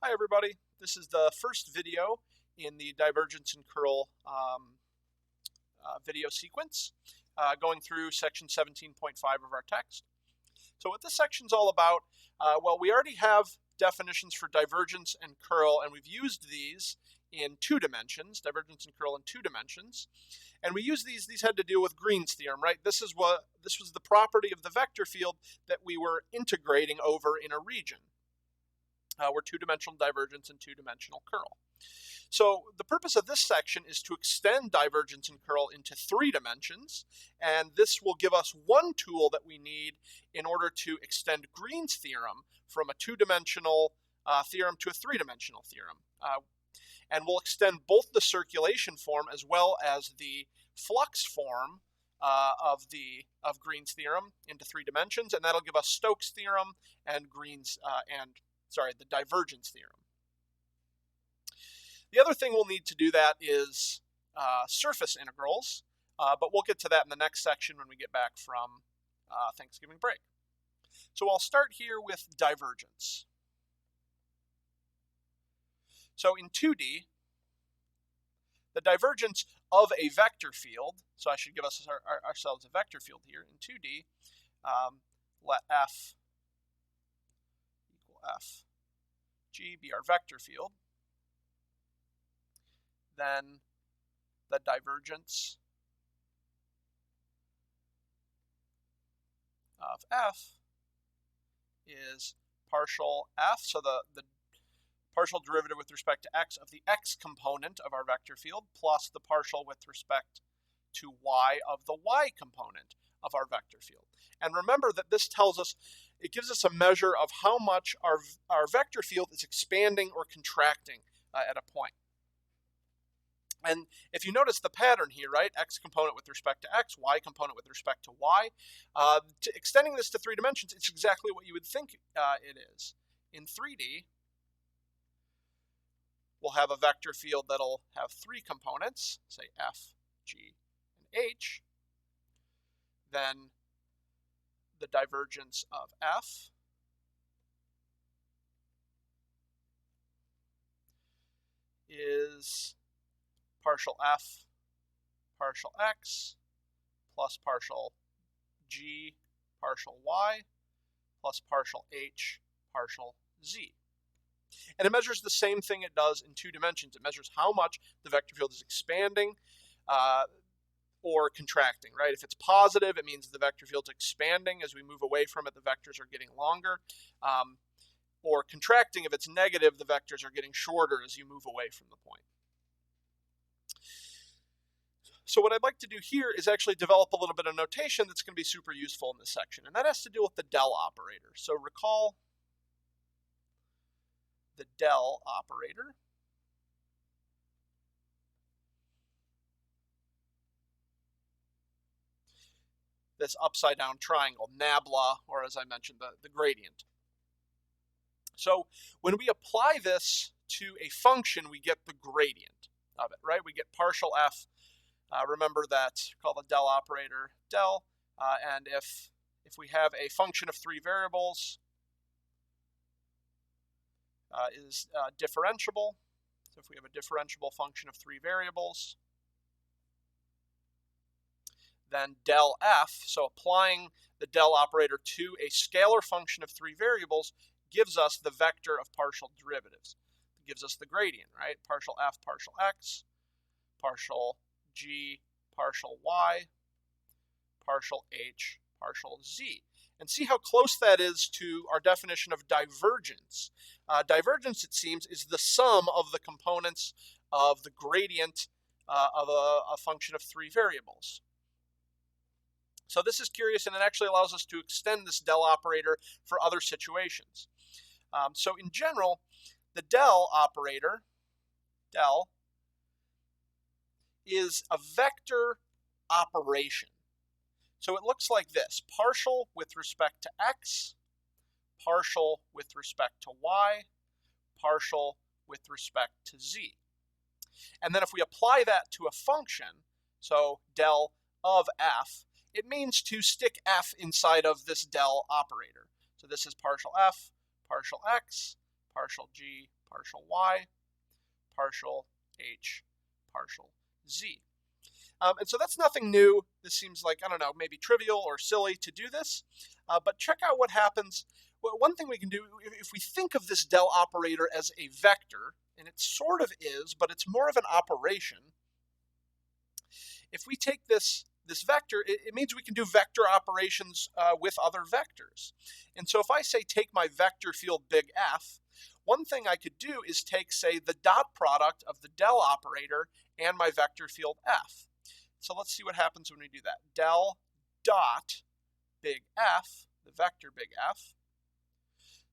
Hi everybody, this is the first video in the Divergence and Curl video sequence going through section 17.5 of our text. So what this section's all about, well, we already have definitions for divergence and curl, and we've used these in 2 dimensions, divergence and curl in 2 dimensions. And we use these had to deal with Green's theorem, right? This was the property of the vector field that we were integrating over in a region. We're 2-dimensional divergence and 2-dimensional curl. So the purpose of this section is to extend divergence and curl into 3 dimensions, and this will give us one tool that we need in order to extend Green's theorem from a 2-dimensional theorem to a 3-dimensional theorem. And we'll extend both the circulation form as well as the flux form of Green's theorem into 3 dimensions, and that'll give us Stokes' theorem and the divergence theorem. The other thing we'll need to do that is surface integrals, but we'll get to that in the next section when we get back from Thanksgiving break. So I'll start here with divergence. So in 2D, the divergence of a vector field, so I should give us ourselves a vector field here in 2D, let F equal F G be our vector field. Then the divergence of F is partial F, so the partial derivative with respect to x of the x component of our vector field plus the partial with respect to y of the y component of our vector field. And remember that this tells us, it gives us a measure of how much our vector field is expanding or contracting at a point. And if you notice the pattern here, right, x component with respect to x, y component with respect to y, extending this to 3 dimensions, it's exactly what you would think it is. In 3D, we'll have a vector field that'll have 3 components, say F, G, and H. Then the divergence of F is partial F, partial X, plus partial G, partial Y, plus partial H, partial Z. And it measures the same thing it does in 2 dimensions. It measures how much the vector field is expanding or contracting, right? If it's positive, it means the vector field's expanding. As we move away from it, the vectors are getting longer. Or contracting, if it's negative, the vectors are getting shorter as you move away from the point. So what I'd like to do here is actually develop a little bit of notation that's going to be super useful in this section, and that has to do with the del operator. So recall the del operator. This upside down triangle, nabla, or as I mentioned, the gradient. So when we apply this to a function, we get the gradient of it, right? We get partial f. Remember that, call the del operator del, and if we have a function of 3 variables, is differentiable. So if we have a differentiable function of 3 variables, then del f, so applying the del operator to a scalar function of 3 variables, gives us the vector of partial derivatives. It gives us the gradient, right? Partial f, partial x, partial g, partial y, partial h, partial z. And see how close that is to our definition of divergence. Divergence, it seems, is the sum of the components of the gradient of a function of 3 variables. So this is curious, and it actually allows us to extend this del operator for other situations. So in general, the del operator, del, is a vector operation. So it looks like this: partial with respect to x, partial with respect to y, partial with respect to z. And then if we apply that to a function, so del of f, it means to stick f inside of this del operator. So this is partial f, partial x, partial g, partial y, partial h, partial z. And so that's nothing new. This seems like, I don't know, maybe trivial or silly to do this, but check out what happens. Well, one thing we can do, if we think of this del operator as a vector, and it sort of is, but it's more of an operation. If we take this vector, it means we can do vector operations with other vectors. And so if I say take my vector field big F, one thing I could do is take, say, the dot product of the del operator and my vector field F. So let's see what happens when we do that. Del dot big F, the vector big F.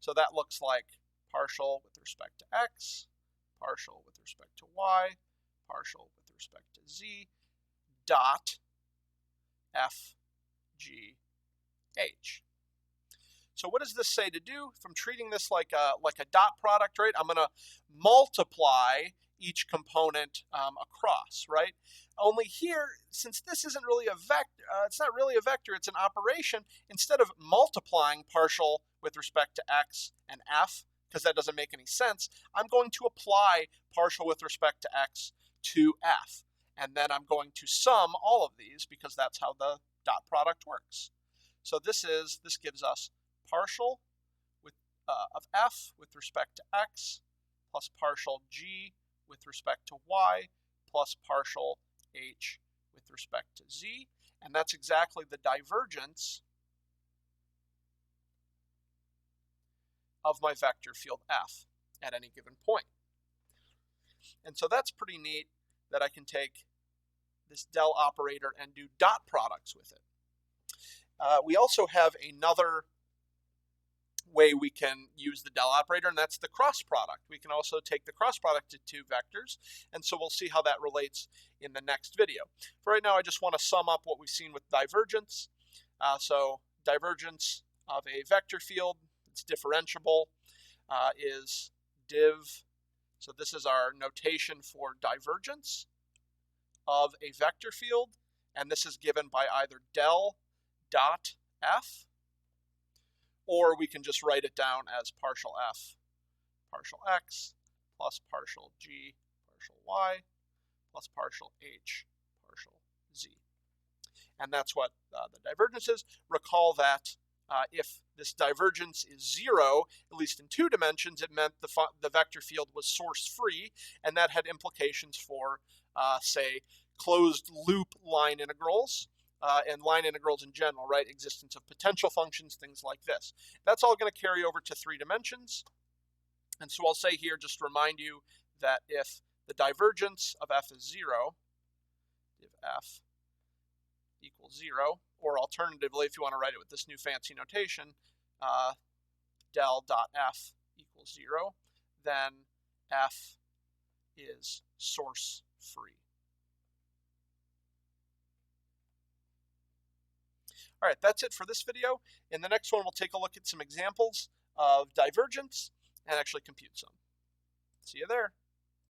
So that looks like partial with respect to x, partial with respect to y, partial with respect to z, dot f, g, h. So what does this say to do? If I'm treating this like a dot product, right, I'm going to multiply each component across, right? Only here, since this isn't really a vector, it's not really a vector, it's an operation, instead of multiplying partial with respect to x and f, because that doesn't make any sense, I'm going to apply partial with respect to x to f. And then I'm going to sum all of these because that's how the dot product works. So this gives us partial of f with respect to x plus partial g with respect to y plus partial h with respect to z. And that's exactly the divergence of my vector field f at any given point. And so that's pretty neat that I can take this del operator and do dot products with it. We also have another way we can use the del operator, and that's the cross product. We can also take the cross product to two vectors, and so we'll see how that relates in the next video. For right now, I just want to sum up what we've seen with divergence. So divergence of a vector field, it's differentiable, is div. So this is our notation for divergence of a vector field, and this is given by either del dot f, or we can just write it down as partial f, partial x, plus partial g, partial y, plus partial h, partial z. And that's what the divergence is. Recall that if this divergence is 0, at least in 2 dimensions, it meant the vector field was source-free, and that had implications for, say, closed loop line integrals, and line integrals in general, right? Existence of potential functions, things like this. That's all going to carry over to 3 dimensions. And so I'll say here, just to remind you that if the divergence of f is 0, if f equals 0, or alternatively, if you want to write it with this new fancy notation, del dot f equals 0, then f is source free. All right, that's it for this video. In the next one, we'll take a look at some examples of divergence and actually compute some. See you there.